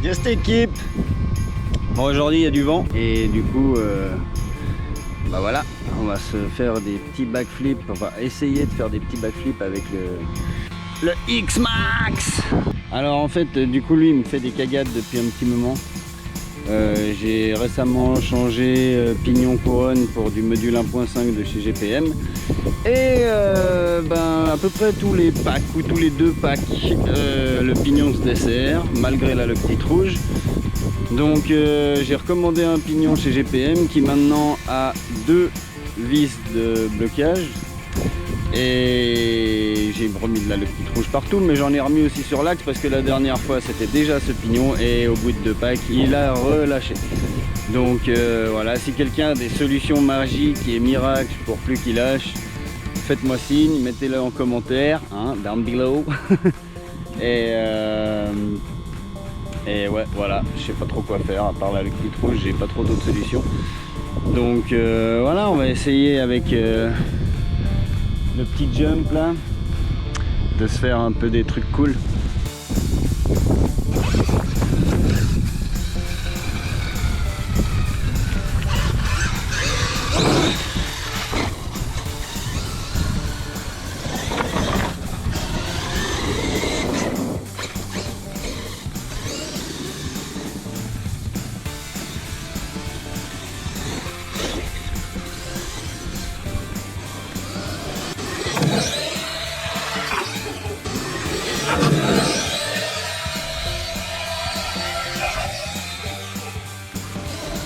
Just équipe. Bon, aujourd'hui il y a du vent et du coup bah voilà, on va se faire des petits backflips, on va essayer de faire des petits backflips avec le X-Max. Alors en fait du coup lui il me fait des cagades depuis un petit moment. J'ai récemment changé pignon couronne pour du module 1.5 de chez GPM et ben, à peu près tous les packs ou tous les 2 packs le pignon se dessert malgré la loctite rouge. Donc j'ai recommandé un pignon chez GPM qui maintenant a 2 vis de blocage et j'ai remis de la loctite rouge partout, mais j'en ai remis aussi sur l'axe parce que la dernière fois c'était déjà ce pignon et au bout de 2 packs il a relâché. Donc voilà, si quelqu'un a des solutions magiques et miracles pour plus qu'il lâche, faites-moi signe, mettez-le en commentaire, hein, down below. Et ouais, voilà, je sais pas trop quoi faire, à part la loctite rouge, j'ai pas trop d'autres solutions. Donc voilà, on va essayer avec le petit jump là, de se faire un peu des trucs cool.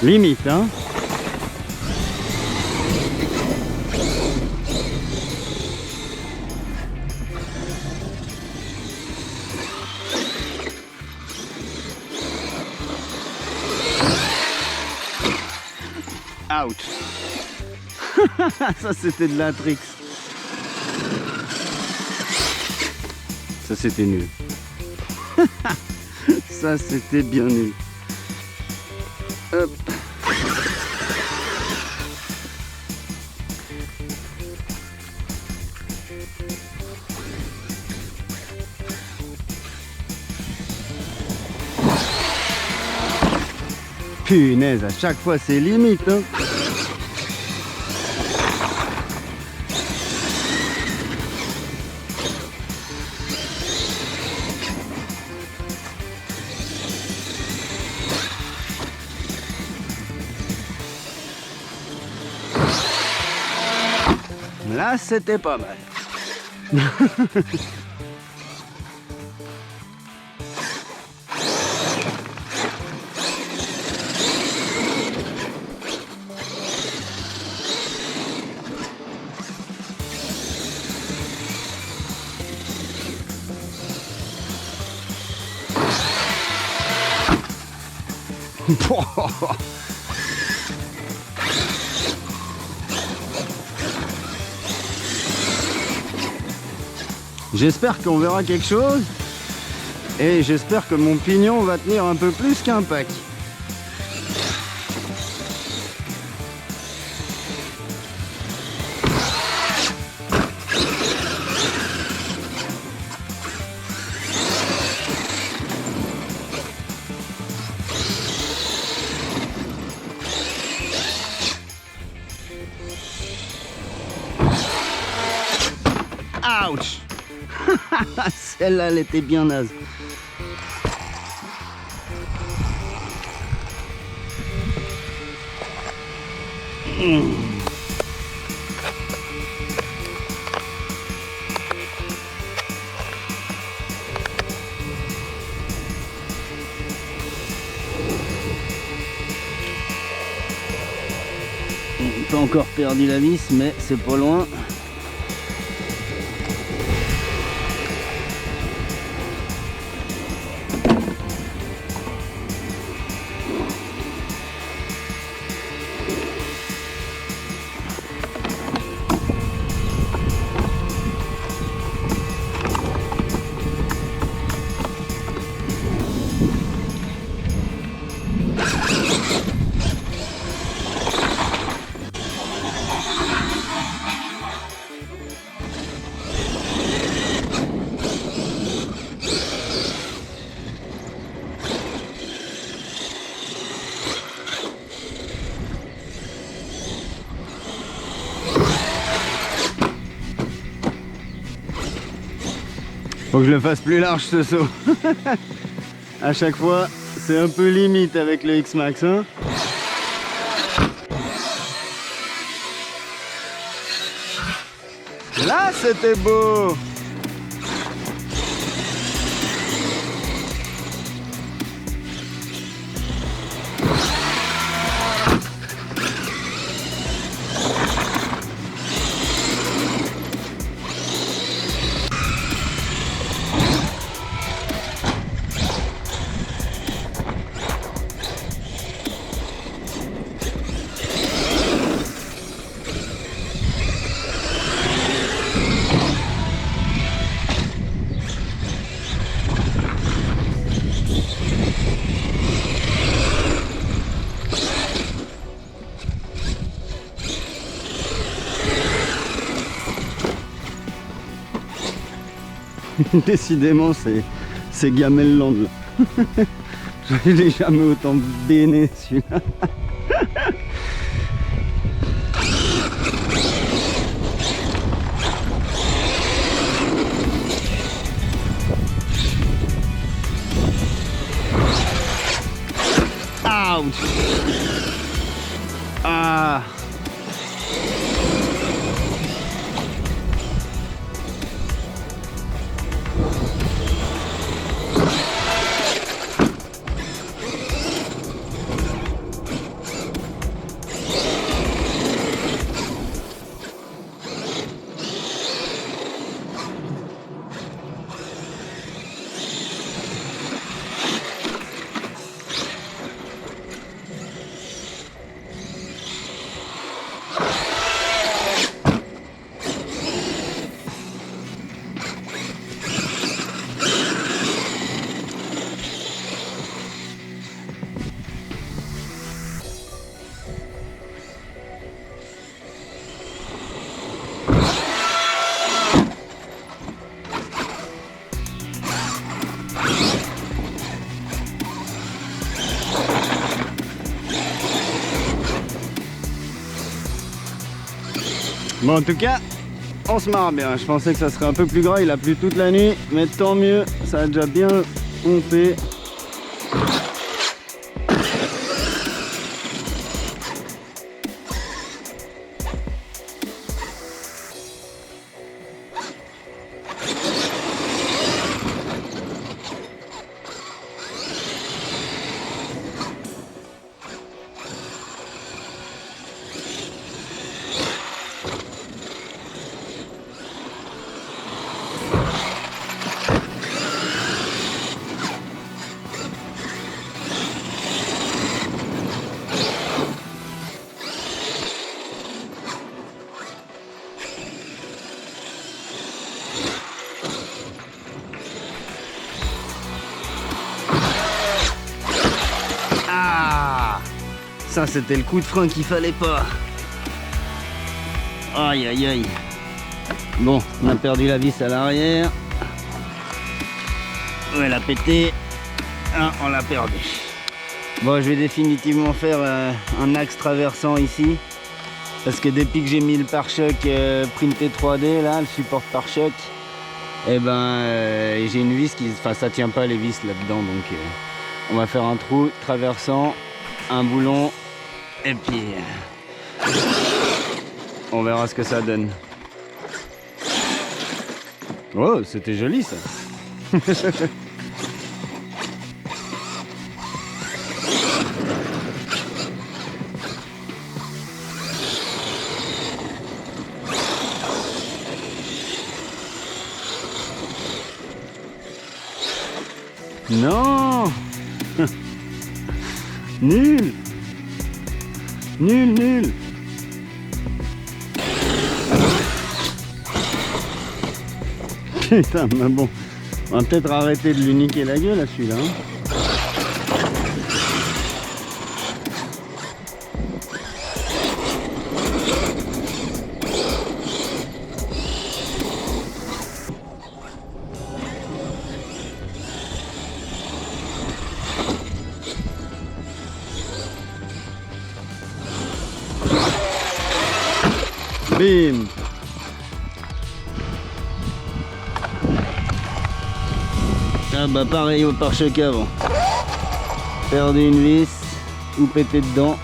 Limite, hein. Ouch. Ça c'était de la tricks. Ça c'était nul. Ça c'était bien nul. Hop. Punaise, à chaque fois c'est limite, hein. Là, c'était pas mal. J'espère qu'on verra quelque chose et j'espère que mon pignon va tenir un peu plus qu'un pack. Ouch. Celle-là, elle était bien naze. Pas encore perdu la vis, mais c'est pas loin. Faut que je le fasse plus large ce saut. À chaque fois, c'est un peu limite avec le X-Max, hein. Là, c'était beau. Décidément, c'est Gamelland là. Je l'ai jamais autant béné celui-là. Ouch! Ah! Bon, en tout cas, on se marre bien. Je pensais que ça serait un peu plus gras. Il a plu toute la nuit, mais tant mieux. Ça a déjà bien pompé. Ça, c'était le coup de frein qu'il fallait pas. Aïe aïe aïe. Bon, on a perdu la vis à l'arrière. Ouais, elle a pété. Ah, on l'a perdu. Bon, je vais définitivement faire un axe traversant ici. Parce que depuis que j'ai mis le pare-choc printé 3D, là, le support pare-choc, et ben j'ai une vis qui... Enfin, ça tient pas les vis là-dedans. Donc, on va faire un trou traversant, un boulon. Et puis, on verra ce que ça donne. Oh, c'était joli ça. Non. Nul. Nul, nul. Putain, mais bon, on va peut-être arrêter de lui niquer la gueule à celui-là. Hein. Bim. bah pareil au pare-choc avant. Perdu une vis ou pété dedans.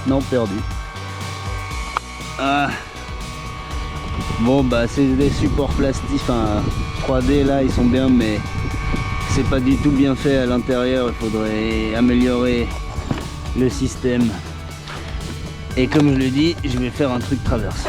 Non, perdu. Ah. Bon bah c'est des supports plastiques, enfin 3D là ils sont bien, mais c'est pas du tout bien fait à l'intérieur. Il faudrait améliorer le système. Et comme je l'ai dit, je vais faire un truc traversé.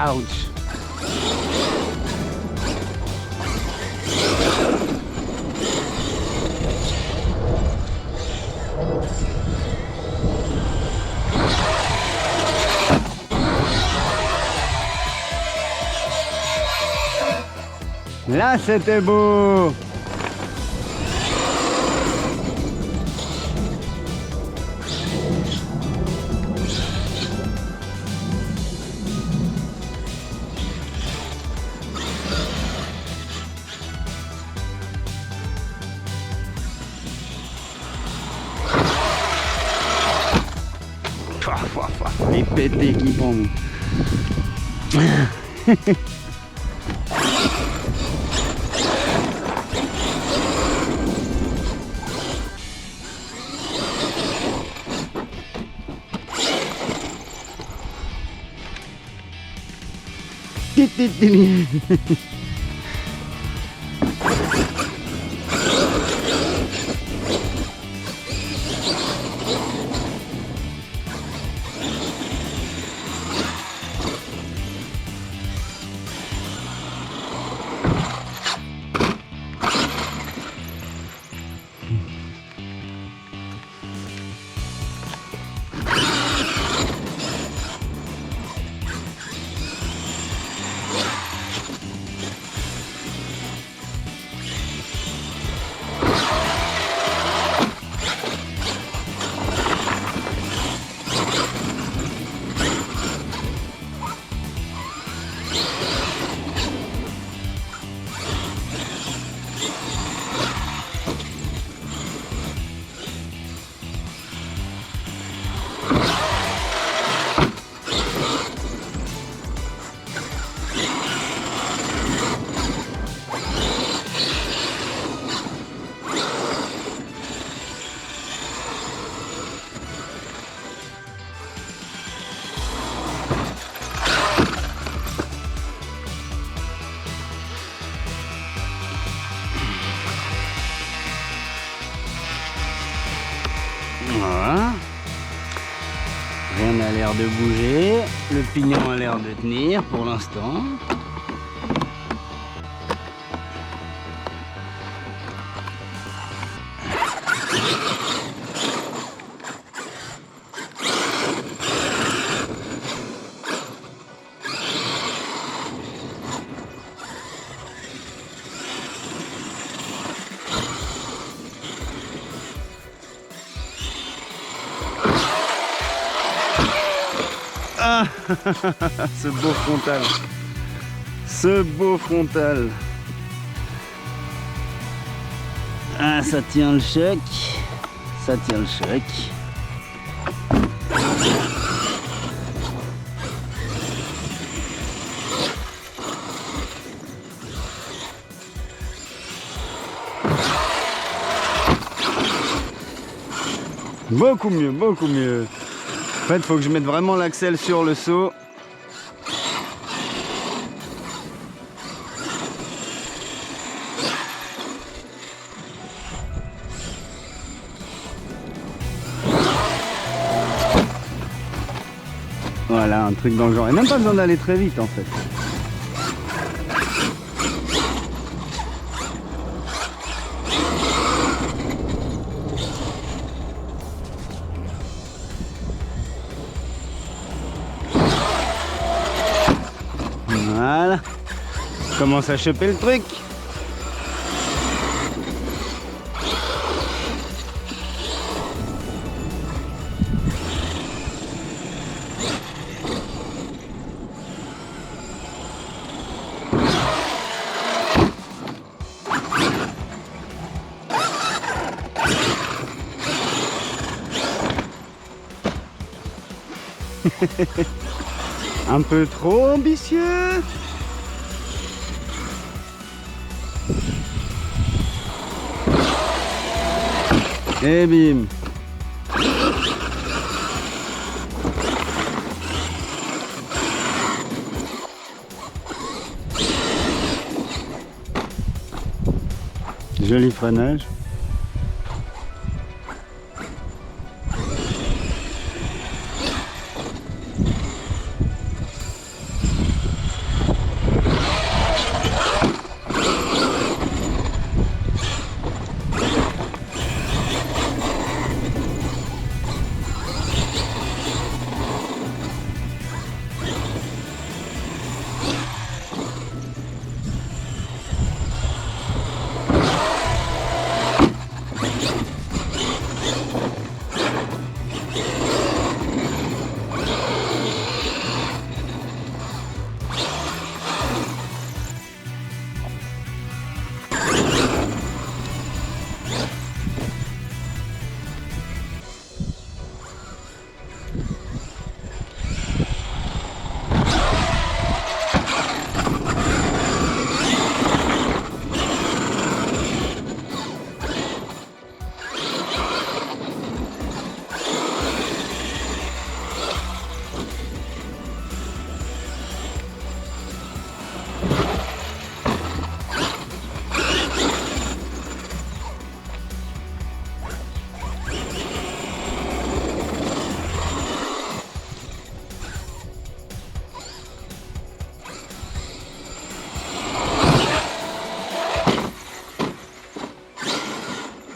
Ouch! Là, c'était beau! Les pétés qui pendent. Voilà. Rien n'a l'air de bouger. Le pignon a l'air de tenir pour l'instant. Ah, ce beau frontal. Ce beau frontal. Ah, ça tient le choc. Ça tient le choc. Beaucoup mieux, beaucoup mieux. En fait, il faut que je mette vraiment l'axel sur le seau. Voilà, un truc dans le genre. Et même pas besoin d'aller très vite en fait. Voilà. Je commence à choper le truc. Un peu trop ambitieux. Et bim. Joli freinage.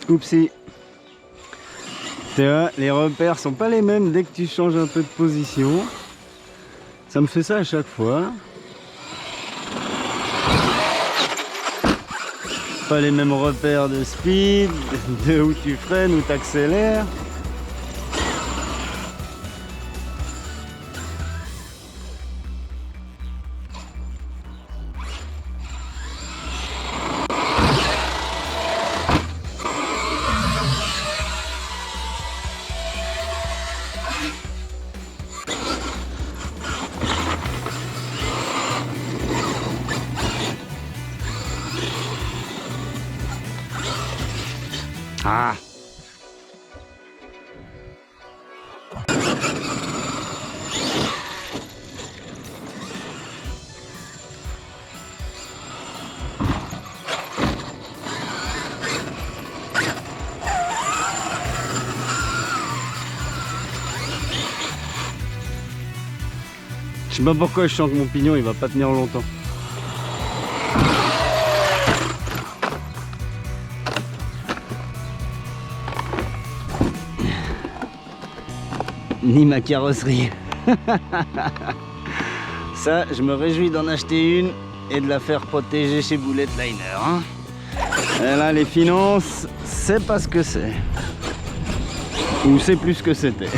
Oupsie. Tu vois, les repères sont pas les mêmes dès que tu changes un peu de position. Ça me fait ça à chaque fois. Pas les mêmes repères de speed, de où tu freines, où tu accélères. Ah! Je sais pas pourquoi je sens que mon pignon il va pas tenir longtemps. Ni ma carrosserie. Ça, je me réjouis d'en acheter une et de la faire protéger chez Bullet Liner. Hein. Et là, les finances, c'est pas ce que c'est. Ou c'est plus ce que c'était.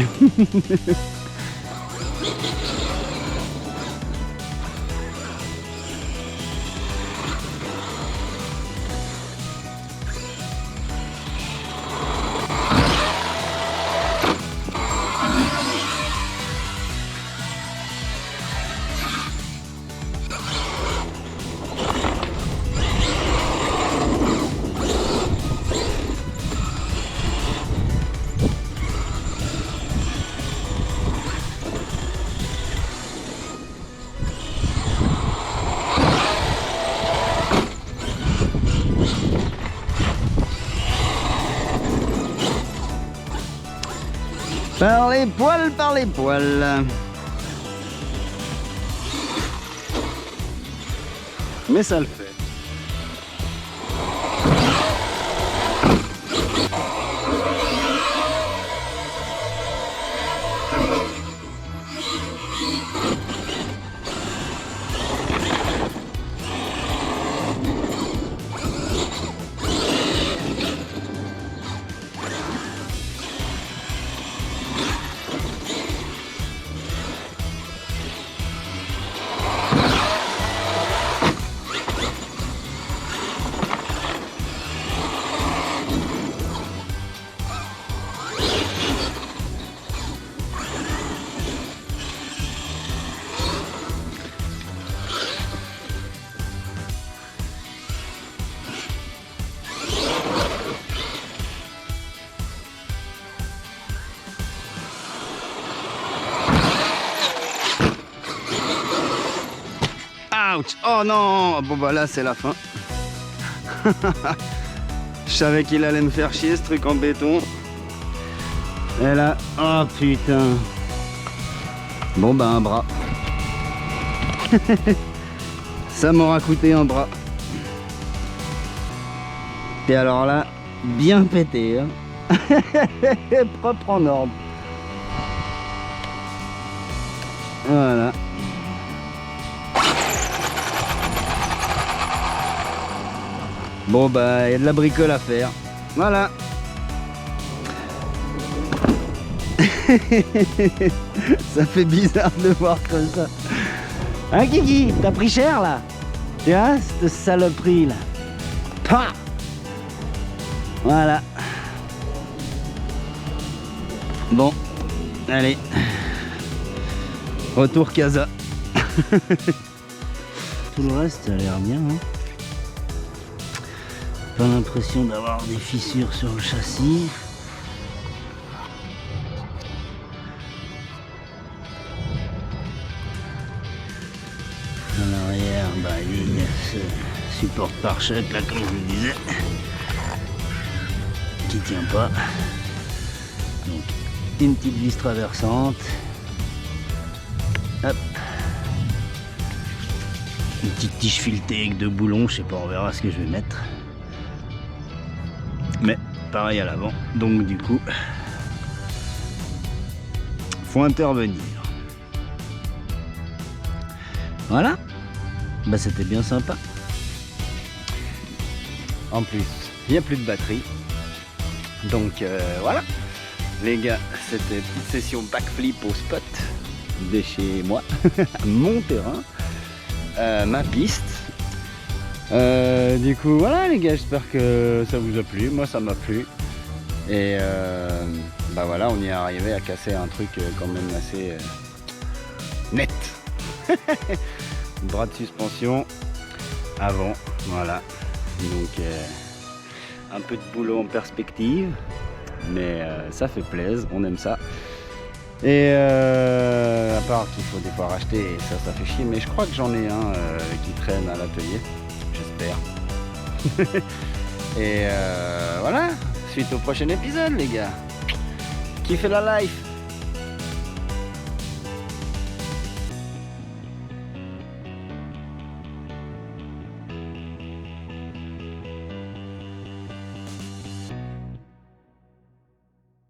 Par les poils, par les poils. Mais ça le fait. Ouch. Oh non. Bon bah là c'est la fin. Je savais qu'il allait me faire chier ce truc en béton. Et là, oh putain. Bon bah un bras. Ça m'aura coûté un bras. Et alors là, bien pété, hein. Propre en ordre. Voilà. Bon bah il y a de la bricole à faire. Voilà. Ça fait bizarre de voir comme ça. Hein Kiki, t'as pris cher là? Tu vois cette saloperie là. Pah! Voilà. Bon, allez. Retour casa. Tout le reste ça a l'air bien, hein. Pas l'impression d'avoir des fissures sur le châssis. À l'arrière, bah, il y a ce support pare-choc là, comme je vous disais, qui tient pas. Donc une petite vis traversante. Hop. Une petite tige filetée avec 2 boulons, je sais pas, on verra ce que je vais mettre. Mais pareil à l'avant, donc du coup faut intervenir. Voilà, bah c'était bien sympa. En plus il n'y a plus de batterie, donc voilà les gars, c'était une petite session backflip au spot de chez moi. Mon terrain, ma piste. Du coup voilà les gars, j'espère que ça vous a plu, moi ça m'a plu. Et bah voilà, on y est arrivé à casser un truc quand même assez net. Bras de suspension avant, voilà. Donc un peu de boulot en perspective, mais ça fait plaisir, on aime ça. Et à part qu'il faut des fois racheter, et ça fait chier, mais je crois que j'en ai un qui traîne à l'atelier. J'espère. Et voilà, suite au prochain épisode les gars. Kiffez la life.